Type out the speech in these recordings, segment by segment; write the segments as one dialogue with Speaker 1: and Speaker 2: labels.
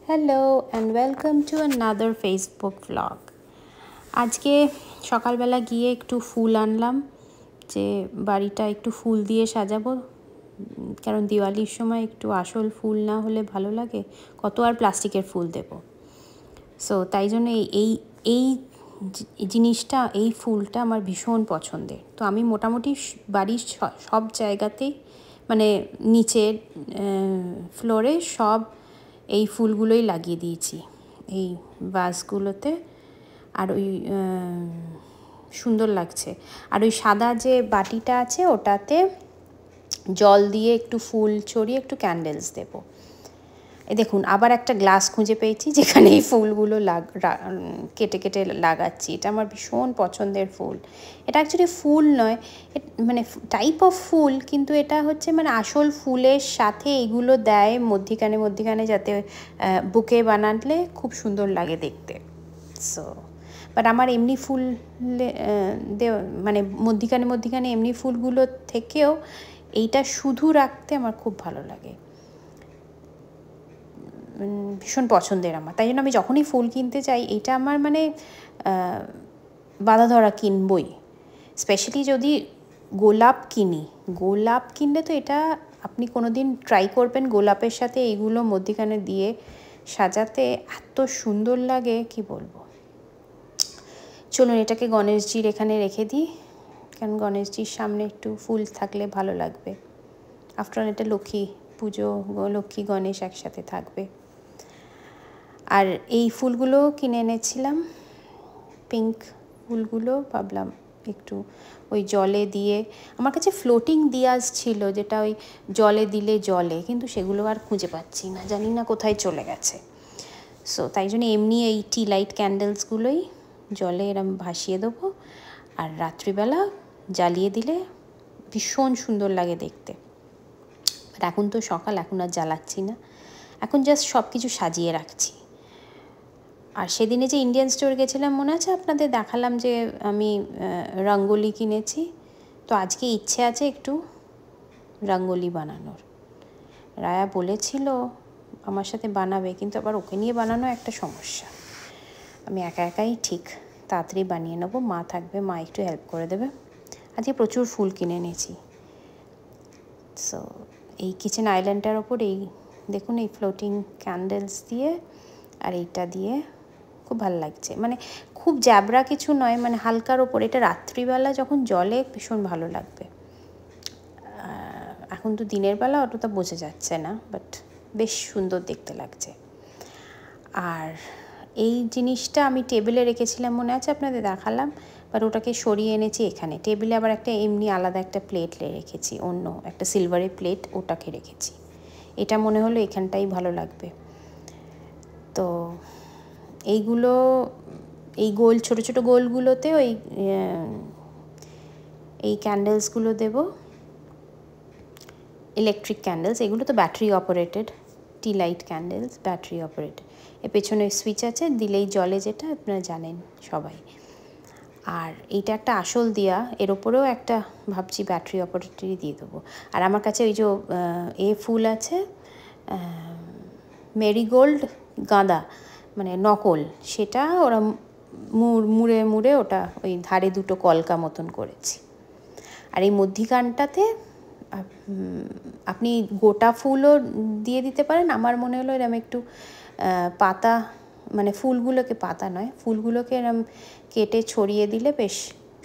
Speaker 1: Hello and welcome to another Facebook vlog. আজকে সকালবেলা গিয়ে একটু ফুল আনলাম, যে বাড়িটা একটু ফুল দিয়ে সাজাবো, কারণ দিওয়ালির সময় একটু আসল ফুল না হলে ভালো লাগে, কত আর প্লাস্টিকের ফুল দেব। সো তাই জন্য এই এই জিনিসটা, এই ফুলটা আমার ভীষণ পছন্দের। তো আমি মোটামুটি বাড়ির সব জায়গাতেই, মানে নিচের ফ্লোরে সব এই ফুলগুলোই লাগিয়ে দিয়েছি, এই ভাসগুলোতে। আর ওই সুন্দর লাগছে। আর ওই সাদা যে বাটিটা আছে ওটাতে জল দিয়ে একটু ফুল ছড়িয়ে একটু ক্যান্ডেলস দেবো। এই দেখুন, আবার একটা গ্লাস খুঁজে পেয়েছি যেখানে এই ফুলগুলো কেটে কেটে লাগাচ্ছি। এটা আমার ভীষণ পছন্দের ফুল। এটা অ্যাকচুয়ালি ফুল নয়, মানে টাইপ অফ ফুল, কিন্তু এটা হচ্ছে মানে আসল ফুলের সাথে এগুলো দেয় মধ্যিখানে, যাতে বুকে বানালে খুব সুন্দর লাগে দেখতে। সো বাট আমার এমনি ফুল মানে মধ্যিখানে এমনি ফুলগুলো থেকেও এইটা শুধু রাখতে আমার খুব ভালো লাগে, ভীষণ পছন্দের আমার। তাই জন্য আমি যখনই ফুল কিনতে চাই, এটা আমার মানে বাঁধা ধরা কিনবই। স্পেশালি যদি গোলাপ কিনলে তো এটা আপনি কোনো দিন ট্রাই করবেন গোলাপের সাথে এইগুলো মধ্যিখানে দিয়ে সাজাতে, এত সুন্দর লাগে কি বলবো। চলুন এটাকে গণেশজির এখানে রেখে দিই, কারণ গণেশজির সামনে একটু ফুল থাকলে ভালো লাগবে। আফটার অল এটা লক্ষ্মী পুজো, লক্ষ্মী গণেশ একসাথে থাকবে। আর এই ফুলগুলো কিনে এনেছিলাম, পিঙ্ক ফুলগুলো, ভাবলাম একটু ওই জলে দিয়ে, আমার কাছে ফ্লোটিং দিয়াজ ছিল যেটা ওই জলে দিলে জলে, কিন্তু সেগুলো আর খুঁজে পাচ্ছি না, জানি না কোথায় চলে গেছে। সো তাই জন্য এমনি এই টি লাইট ক্যান্ডেলসগুলোই জলে এরম ভাসিয়ে দেবো, আর রাত্রিবেলা জ্বালিয়ে দিলে ভীষণ সুন্দর লাগে দেখতে। বাট এখন তো সকাল, এখন আর জ্বালাচ্ছি না, এখন জাস্ট সব কিছু সাজিয়ে রাখছি। আর সেদিনে যে ইন্ডিয়ান স্টোর গেছিলাম, মনে আছে আপনাদের দেখালাম যে আমি রঙ্গোলি কিনেছি। তো আজকে ইচ্ছে আছে একটু রঙ্গোলি বানানোর। রায়া বলেছিল আমার সাথে বানাবে, কিন্তু আবার ওকে নিয়ে বানানো একটা সমস্যা। আমি একাই ঠিক তাড়াতাড়ি বানিয়ে নেবো, মা থাকবে, মা একটু হেল্প করে দেবে। আজকে প্রচুর ফুল কিনে এনেছি। সো এই কিচেন আইল্যান্ডটার ওপর এই দেখুন, এই ফ্লোটিং ক্যান্ডেলস দিয়ে আর এইটা দিয়ে খুব ভালো লাগছে। মানে খুব জ্যাবরা কিছু নয়, মানে হালকার ওপর। এটা রাত্রিবেলা যখন জলে ভীষণ ভালো লাগবে। এখন তো দিনের বেলা অতটা বোঝা যাচ্ছে না, বাট বেশ সুন্দর দেখতে লাগছে। আর এই জিনিসটা আমি টেবিলে রেখেছিলাম, মনে আছে আপনাদের দেখালাম, বাট ওটাকে সরিয়ে এনেছি এখানে। টেবিলে আবার একটা এমনি আলাদা একটা প্লেট রেখেছি, অন্য একটা সিলভারের প্লেট, ওটাকে রেখেছি। এটা মনে হলো এখানটাই ভালো লাগবে। তো এইগুলো, এই গোল ছোটো ছোটো গোলগুলোতে ওই এই ক্যান্ডেলসগুলো দেব, ইলেকট্রিক ক্যান্ডেলস। এগুলো তো ব্যাটারি অপারেটেড, টি লাইট ক্যান্ডেলস ব্যাটারি অপারেটেড। এর পেছনে সুইচ আছে, দিলেই জলে, যেটা আপনারা জানেন সবাই। আর এইটা একটা আসল দিয়া, এর ওপরেও একটা ভাবছি ব্যাটারি অপারেটরই দিয়ে দেবো। আর আমার কাছে ওই যে ফুল আছে, মেরিগোল্ড গাঁদা, মানে নকল, সেটা ওরা মুড়ে ওটা ওই ধারে দুটো কলকা মতন করেছি। আর এই মধ্যিখানটাতে আপনি গোটা ফুলও দিয়ে দিতে পারেন। আমার মনে হলো এরম একটু পাতা, মানে ফুলগুলোকে, পাতা নয়, ফুলগুলোকে এরম কেটে ছড়িয়ে দিলে বেশ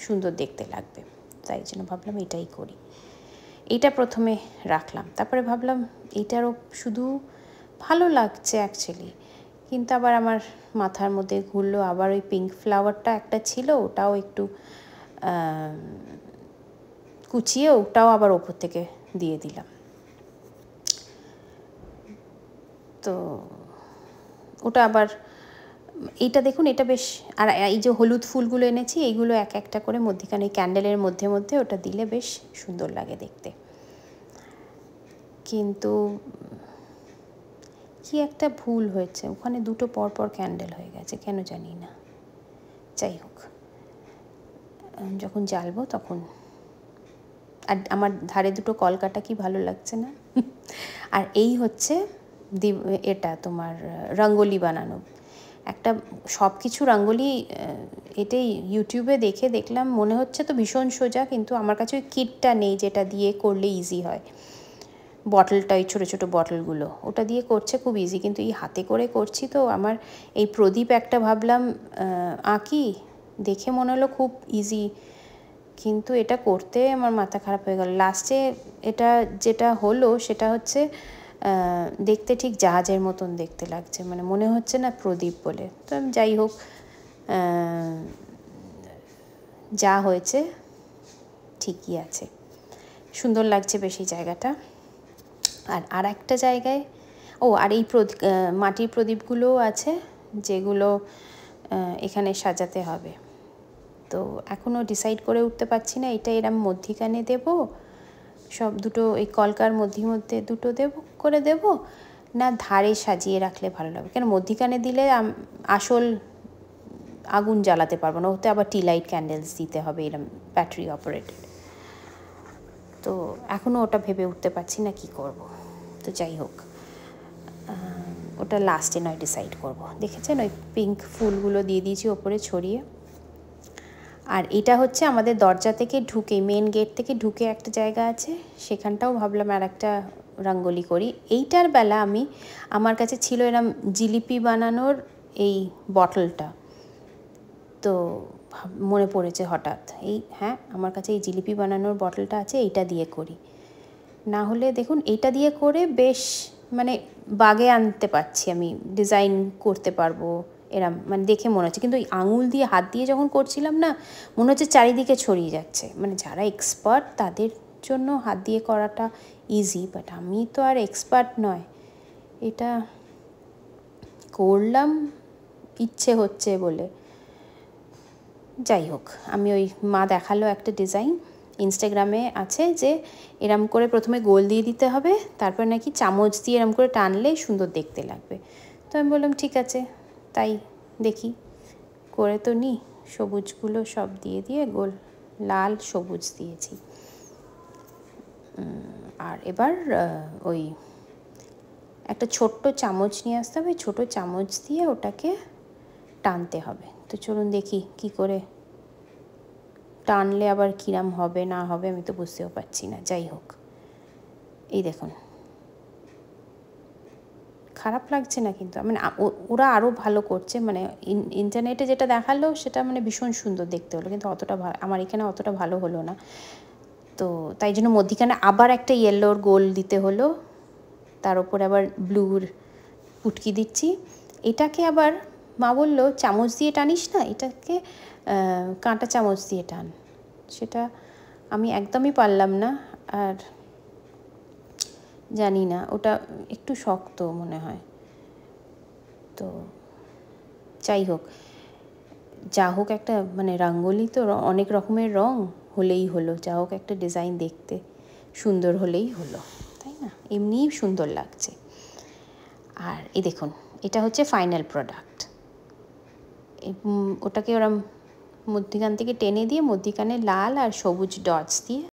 Speaker 1: সুন্দর দেখতে লাগবে। তাই জন্য ভাবলাম এটাই করি। এইটা প্রথমে রাখলাম, তারপরে ভাবলাম এইটারও শুধু ভালো লাগছে অ্যাকচুয়ালি, কিন্তু আবার আমার মাথার মধ্যে ঘুরলো, আবার ওই পিঙ্ক ফ্লাওয়ারটা একটা ছিল, ওটাও একটু কুচিয়ে ওটাও আবার ওপর থেকে দিয়ে দিলাম। তো ওটা আবার, এইটা দেখুন, এটা বেশ। আর এই যে হলুদ ফুলগুলো এনেছি, এইগুলো এক একটা করে মধ্যিখানে ক্যান্ডেলের মধ্যে ওটা দিলে বেশ সুন্দর লাগে দেখতে। কিন্তু কি একটা ভুল হয়েছে, ওখানে দুটো পরপর ক্যান্ডেল হয়ে গেছে, কেন জানি না। যাই হোক, যখন জ্বালবো তখন। আর আমার ধারে দুটো কলকাটা কি ভালো লাগছে না। আর এই হচ্ছে এটা তোমার রঙ্গোলি বানানো। একটা সব কিছু রঙ্গোলি এটাই ইউটিউবে দেখলাম, মনে হচ্ছে তো ভীষণ সোজা, কিন্তু আমার কাছে ওই কিটটা নেই যেটা দিয়ে করলে ইজি হয়। বটলটা, ওই ছোটো ছোটো বটলগুলো, ওটা দিয়ে করছে খুব ইজি, কিন্তু এই হাতে করে করছি তো আমার এই প্রদীপ একটা ভাবলাম আঁকি, দেখে মনে হলো খুব ইজি, কিন্তু এটা করতে আমার মাথা খারাপ হয়ে গেল। লাস্টে এটা যেটা হলো সেটা হচ্ছে দেখতে ঠিক জাহাজের মতন দেখতে লাগছে, মানে মনে হচ্ছে না প্রদীপ বলে। তো যাই হোক, যা হয়েছে ঠিকই আছে, সুন্দর লাগছে বেশ এই জায়গাটা। আর একটা জায়গায় আর এই মাটির প্রদীপগুলোও আছে যেগুলো এখানে সাজাতে হবে। তো এখনও ডিসাইড করে উঠতে পারছি না এটা এরম মধ্যিখানে দেব, সব দুটো এই কলকার মধ্যে দুটো দেব না ধারে সাজিয়ে রাখলে ভালো লাগবে। কেন মধ্যিখানে দিলে আসল আগুন জ্বালাতে পারবো না, ওতে আবার টি লাইট ক্যান্ডেলস দিতে হবে এরম ব্যাটারি অপারেটেড। তো এখনও ওটা ভেবে উঠতে পারছি না কি করব। তো যাই হোক, ওটা লাস্টে নয় ডিসাইড করব। দেখেছেন ওই পিঙ্ক ফুলগুলো দিয়ে দিয়েছি ওপরে ছড়িয়ে। আর এটা হচ্ছে আমাদের দরজা থেকে ঢুকে, মেন গেট থেকে ঢুকে একটা জায়গা আছে, সেখানটাও ভাবলাম আর একটা রঙ্গোলি করি। এইটার বেলা আমার কাছে ছিল এরম জিলিপি বানানোর এই বটলটা, তো মনে পড়েছে হঠাৎ আমার কাছে এই জিলিপি বানানোর বটলটা আছে, এইটা দিয়ে করি। না হলে দেখুন এইটা দিয়ে করে বেশ মানে বাগে আনতে পারছি, আমি ডিজাইন করতে পারবো এরম, মানে দেখে মনে হচ্ছে। কিন্তু ওই আঙুল দিয়ে হাত দিয়ে যখন করছিলাম না, মনে হচ্ছে চারিদিকে ছড়িয়ে যাচ্ছে। মানে যারা এক্সপার্ট তাদের জন্য হাত দিয়ে করাটা ইজি, বাট আমি তো আর এক্সপার্ট নয়। এটা করলাম ইচ্ছে হচ্ছে বলে। যাই হোক, আমি ওই মা দেখালো একটা ডিজাইন, ইনস্টাগ্রামে আছে, যে এরম করে প্রথমে গোল দিয়ে দিতে হবে, তারপর নাকি চামচ দিয়ে এরম করে টানলে সুন্দর দেখতে লাগবে। তো আমি বললাম ঠিক আছে, তাই দেখি করে তো নিই। সবুজগুলো সব দিয়ে গোল লাল সবুজ দিয়েছি। আর এবার ওই একটা ছোট্ট চামচ নিয়ে আসতে হবে, ছোটো চামচ দিয়ে ওটাকে টানতে হবে। তো চলুন দেখি কি করে টানলে আবার কিরাম হবে না হবে আমি তো বুঝতেও পারছি না। যাই হোক, এই দেখুন, খারাপ লাগছে না কিন্তু, মানে ওরা আরও ভালো করছে, মানে ইন্টারনেটে যেটা দেখালো সেটা মানে ভীষণ সুন্দর দেখতে হলো, কিন্তু অতটা আমার এখানে অতটা ভালো হলো না। তো তাই জন্য মধ্যিখানে আবার একটা ইয়েলোর গোল দিতে হলো, তার উপরে আবার ব্লুর পুটকি দিচ্ছি। এটাকে আবার মা বললো চামচ দিয়ে টানিস না, এটাকে কাঁটা চামচ দিয়ে টান। সেটা আমি একদমই পারলাম না, আর জানি না, ওটা একটু শক্ত মনে হয়। তো যাই হোক, যা হোক একটা মানে রঙ্গোলি তো অনেক রকমের রং হলেই হলো, যা হোক একটা ডিজাইন দেখতে সুন্দর হলেই হলো, তাই না? এমনিই সুন্দর লাগছে। আর এই দেখুন, এটা হচ্ছে ফাইনাল প্রোডাক্ট। ওটাকে ওরা মধ্যিখান থেকে টেনে দিয়ে মধ্যিখানে লাল আর সবুজ ডটস দিয়ে